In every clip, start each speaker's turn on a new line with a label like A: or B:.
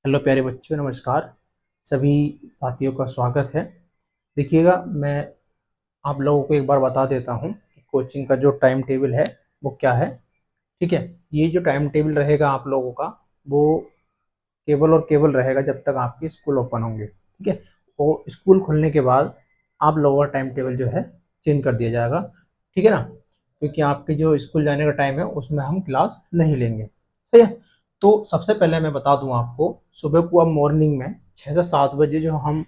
A: Hello प्यारे बच्चों, नमस्कार। सभी साथियों का स्वागत है। देखिएगा, मैं आप लोगों को एक बार बता देता हूँ कि कोचिंग का जो टाइम टेबल है वो क्या है। ठीक है, ये जो टाइम टेबल रहेगा आप लोगों का, वो केवल और केवल रहेगा जब तक आपके स्कूल ओपन होंगे। ठीक है, वो स्कूल खुलने के बाद आप लोगों का टाइम टेबल जो है चेंज कर दिया जाएगा। ठीक है ना, क्योंकि आपके जो स्कूल जाने का टाइम है उसमें हम क्लास नहीं लेंगे। सही है। तो सबसे पहले मैं बता दूं आपको, सुबह को अब मॉर्निंग में 6 से 7 बजे जो हम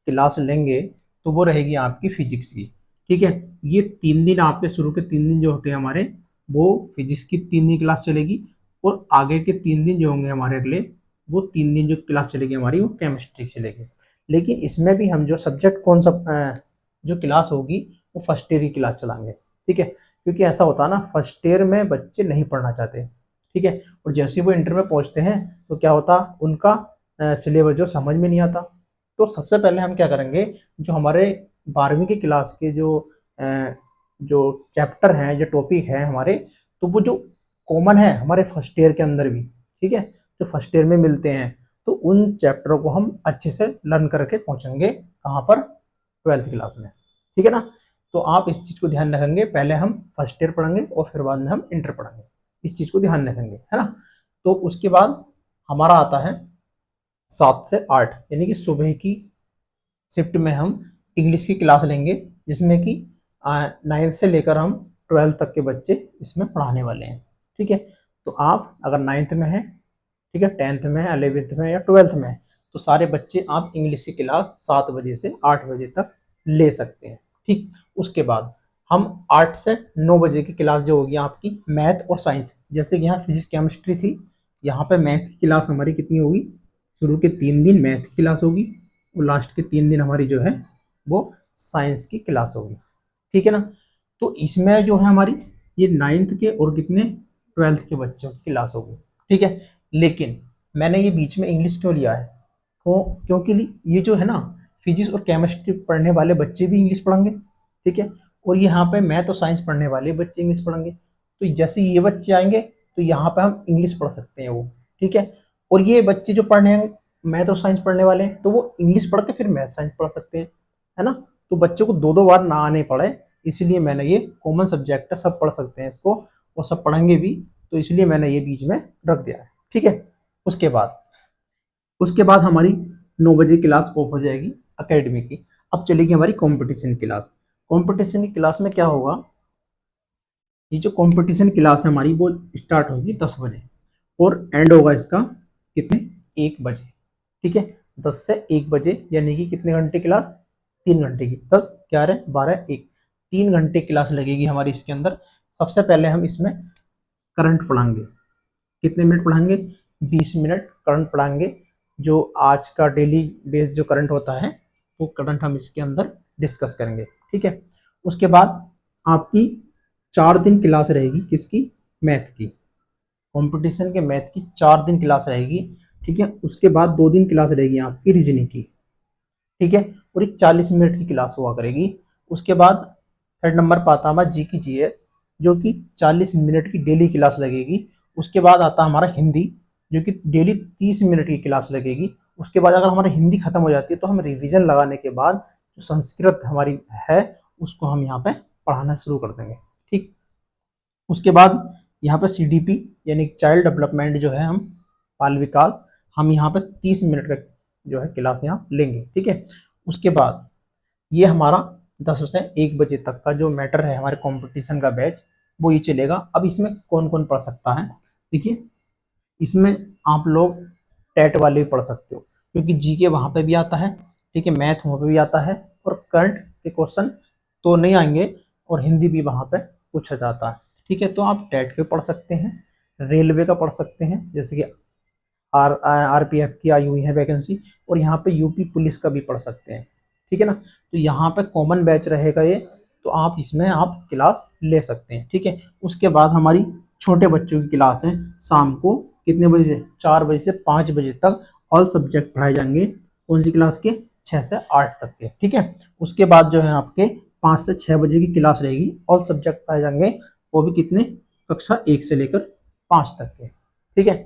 A: क्लास लेंगे तो वो रहेगी आपकी फिजिक्स की। ठीक है, ये 3 दिन आपके शुरू के 3 दिन जो होते हैं हमारे, वो फिजिक्स की 3 दिन क्लास चलेगी। और आगे के 3 दिन जो होंगे हमारे अगले, वो 3 दिन जो क्लास चलेगी हमारी वो केमिस्ट्री चलेगी। लेकिन इसमें भी हम जो सब्जेक्ट कौन सा जो क्लास होगी वो फर्स्ट ईयर की क्लास चलाएंगे। ठीक है, क्योंकि ऐसा होता है ना, फर्स्ट ईयर में बच्चे नहीं पढ़ना चाहते। ठीक है, और जैसे ही वो इंटर में पहुंचते हैं तो क्या होता, उनका सिलेबस जो समझ में नहीं आता। तो सबसे पहले हम क्या करेंगे, जो हमारे 12वीं की क्लास के जो चैप्टर हैं, जो टॉपिक हैं हमारे, तो वो जो कॉमन है हमारे फर्स्ट ईयर के अंदर भी, ठीक है, जो फर्स्ट ईयर में मिलते हैं, तो उन चैप्टरों को हम अच्छे से लर्न करके पहुंचेंगे कहाँ पर, 12th क्लास में। ठीक है ना। तो आप इस चीज़ को ध्यान रखेंगे, पहले हम फर्स्ट ईयर पढ़ेंगे और फिर बाद में हम इंटर पढ़ेंगे। इस चीज़ को ध्यान रखेंगे, है ना। तो उसके बाद हमारा आता है 7 से 8, यानी कि सुबह की शिफ्ट में हम इंग्लिश की क्लास लेंगे, जिसमें कि 9th से लेकर हम 12th तक के बच्चे इसमें पढ़ाने वाले हैं। ठीक है, तो आप अगर 9th में हैं, ठीक है, 10th में है, 11th में या 12th में है, तो सारे बच्चे आप इंग्लिश की क्लास 7 बजे से 8 बजे तक ले सकते हैं। ठीक, उसके बाद हम 8 से 9 बजे की क्लास जो होगी आपकी मैथ और साइंस, जैसे कि यहाँ फिजिक्स केमिस्ट्री थी, यहाँ पे मैथ की क्लास हमारी कितनी होगी, शुरू के 3 दिन मैथ की क्लास होगी और लास्ट के 3 दिन हमारी जो है वो साइंस की क्लास होगी। ठीक है ना। तो इसमें जो है हमारी ये 9th के और कितने 12th के बच्चों की क्लास होगी। ठीक है, लेकिन मैंने ये बीच में इंग्लिश क्यों लिया है, तो क्योंकि ये जो है ना, फिजिक्स और केमिस्ट्री पढ़ने वाले बच्चे भी इंग्लिश पढ़ेंगे। ठीक है, और यहाँ पे मैथ और साइंस पढ़ने वाले बच्चे इंग्लिश पढ़ेंगे। तो जैसे ये बच्चे आएंगे तो यहाँ पे हम इंग्लिश पढ़ सकते हैं वो। ठीक है, और ये बच्चे जो पढ़ने हैं मैथ और साइंस पढ़ने वाले हैं, तो वो इंग्लिश पढ़ के फिर मैथ साइंस पढ़ सकते हैं, है ना। तो बच्चों को दो दो बार ना आने पड़े, इसलिए मैंने ये कॉमन सब्जेक्ट है, सब पढ़ सकते हैं इसको और सब पढ़ेंगे भी, तो इसलिए मैंने ये बीच में रख दिया है। ठीक है, उसके बाद हमारी 9 बजे क्लास ऑफ हो जाएगी अकेडमी की। अब चलेगी हमारी कंपटीशन क्लास। कंपटीशन की क्लास में क्या होगा, ये जो कंपटीशन क्लास है हमारी वो स्टार्ट होगी 10 बजे और एंड होगा इसका कितने, 1 बजे। ठीक है, 10 से 1 बजे, यानी कि कितने घंटे क्लास, 3 घंटे की, 10, 11, 12, 1, 3 घंटे क्लास लगेगी हमारी इसके अंदर। सबसे पहले हम इसमें करंट पढ़ाएंगे। कितने मिनट पढ़ाएंगे, 20 मिनट करंट पढ़ाएंगे। जो आज का डेली बेस जो करंट होता है वो करंट हम इसके अंदर डिस्कस करेंगे। ठीक है, उसके बाद आपकी 4 दिन क्लास रहेगी किसकी, मैथ की। कंपटीशन के मैथ की 4 दिन क्लास रहेगी। ठीक है, उसके बाद 2 दिन क्लास रहेगी आपकी रीजनिंग की। ठीक है, और एक 40 मिनट की क्लास हुआ करेगी। उसके बाद थर्ड नंबर पर आता हमारा जी की जीएस, जो कि 40 मिनट की डेली क्लास लगेगी। उसके बाद आता हमारा हिंदी, जो कि डेली 30 मिनट की क्लास लगेगी। उसके बाद अगर हमारी हिंदी खत्म हो जाती है तो हम रिवीजन लगाने के बाद जो संस्कृत हमारी है उसको हम यहाँ पे पढ़ाना शुरू कर देंगे। ठीक, उसके बाद यहाँ पे सीडीपी यानी चाइल्ड डेवलपमेंट जो है, हम बाल विकास, हम यहाँ पे 30 मिनट का जो है क्लास यहाँ लेंगे। ठीक है, उसके बाद ये हमारा 10 से 1 बजे तक का जो मैटर है हमारे कंपटीशन का बैच, वो ये चलेगा। अब इसमें कौन कौन पढ़ सकता है, देखिए, इसमें आप लोग टेट वाले भी पढ़ सकते हो, क्योंकि जीके वहाँ पे भी आता है। ठीक है, मैथ वहाँ पे भी आता है और करंट के क्वेश्चन तो नहीं आएंगे, और हिंदी भी वहाँ पे पूछा जाता है। ठीक है, तो आप टेट के पढ़ सकते हैं, रेलवे का पढ़ सकते हैं, जैसे कि आरपीएफ की आई हुई है वैकेंसी, और यहाँ पे यूपी पुलिस का भी पढ़ सकते हैं। ठीक है ना, तो यहाँ पे कॉमन बैच रहेगा ये, तो आप इसमें आप क्लास ले सकते हैं। ठीक है, उसके बाद हमारी छोटे बच्चों की क्लास है शाम को कितने बजे से, 4 बजे से 5 बजे तक ऑल सब्जेक्ट पढ़ाए जाएंगे। कौन सी क्लास के, 6 से 8 तक के। ठीक है, उसके बाद जो है आपके 5 से 6 बजे की क्लास रहेगी, ऑल सब्जेक्ट पढ़ाए जाएंगे, वो भी कितने, कक्षा 1 से लेकर 5 तक के। ठीक है,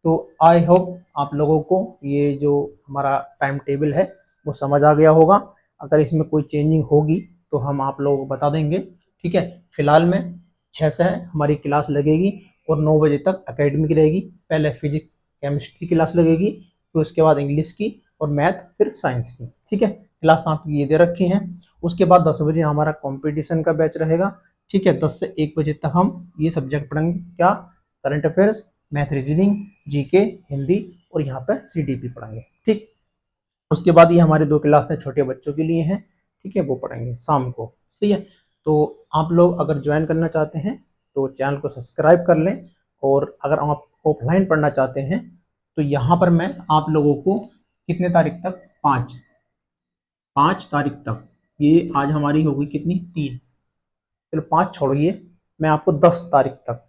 A: तो आई होप आप लोगों को ये जो हमारा टाइम टेबल है वो समझ आ गया होगा। अगर इसमें कोई चेंजिंग होगी तो हम आप लोगों को बता देंगे। ठीक है, फिलहाल में 6 से हमारी क्लास लगेगी और 9 बजे तक एकेडमिक रहेगी। पहले फिजिक्स केमिस्ट्री की क्लास लगेगी, फिर उसके बाद इंग्लिश की और मैथ, फिर साइंस की। ठीक है, क्लास आपकी ये दे रखी हैं। उसके बाद 10 बजे हमारा कंपटीशन का बैच रहेगा। ठीक है, 10 से 1 बजे तक हम ये सब्जेक्ट पढ़ेंगे, क्या, current affairs, math, reasoning, GK, Hindi और यहाँ पे सीडीपी पढ़ेंगे। ठीक, उसके बाद ये हमारे 2 क्लासें छोटे बच्चों के लिए हैं। ठीक है, वो पढ़ेंगे शाम को। सही है, तो आप लोग अगर ज्वाइन करना चाहते हैं तो चैनल को सब्सक्राइब कर लें। और अगर आप ऑफलाइन पढ़ना चाहते हैं तो यहाँ पर मैं आप लोगों को कितने तारीख तक, 5 तारीख तक, ये आज हमारी होगी कितनी, 3, चलो 5 छोड़िए, मैं आपको 10 तारीख तक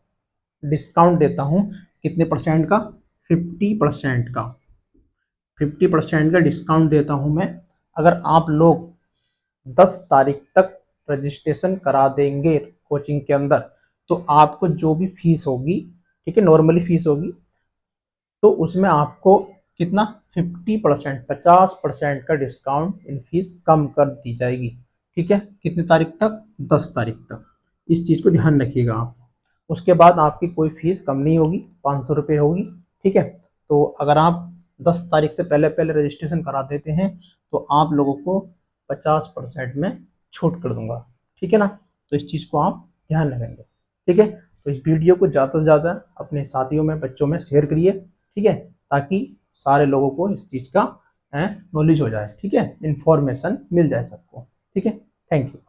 A: डिस्काउंट देता हूँ। कितने परसेंट का, 50% का, 50% का डिस्काउंट देता हूँ मैं। अगर आप लोग 10 तारीख तक रजिस्ट्रेशन करा देंगे कोचिंग के अंदर, तो आपको जो भी फीस होगी, ठीक है, नॉर्मली फीस होगी, तो उसमें आपको कितना, 50%, 50% का डिस्काउंट इन फीस कम कर दी जाएगी। ठीक है, कितनी तारीख तक, 10 तारीख तक। इस चीज़ को ध्यान रखिएगा आप। उसके बाद आपकी कोई फीस कम नहीं होगी, 500 रुपये होगी। ठीक है, तो अगर आप 10 तारीख से पहले पहले रजिस्ट्रेशन करा देते हैं तो आप लोगों को 50% में छूट कर दूंगा। ठीक है ना, तो इस चीज़ को आप ध्यान रखेंगे। ठीक है, तो इस वीडियो को ज़्यादा से ज़्यादा अपने साथियों में, बच्चों में शेयर करिए। ठीक है, ताकि सारे लोगों को इस चीज़ का नॉलेज हो जाए। ठीक है, इन्फॉर्मेशन मिल जाए सबको। ठीक है, थैंक यू।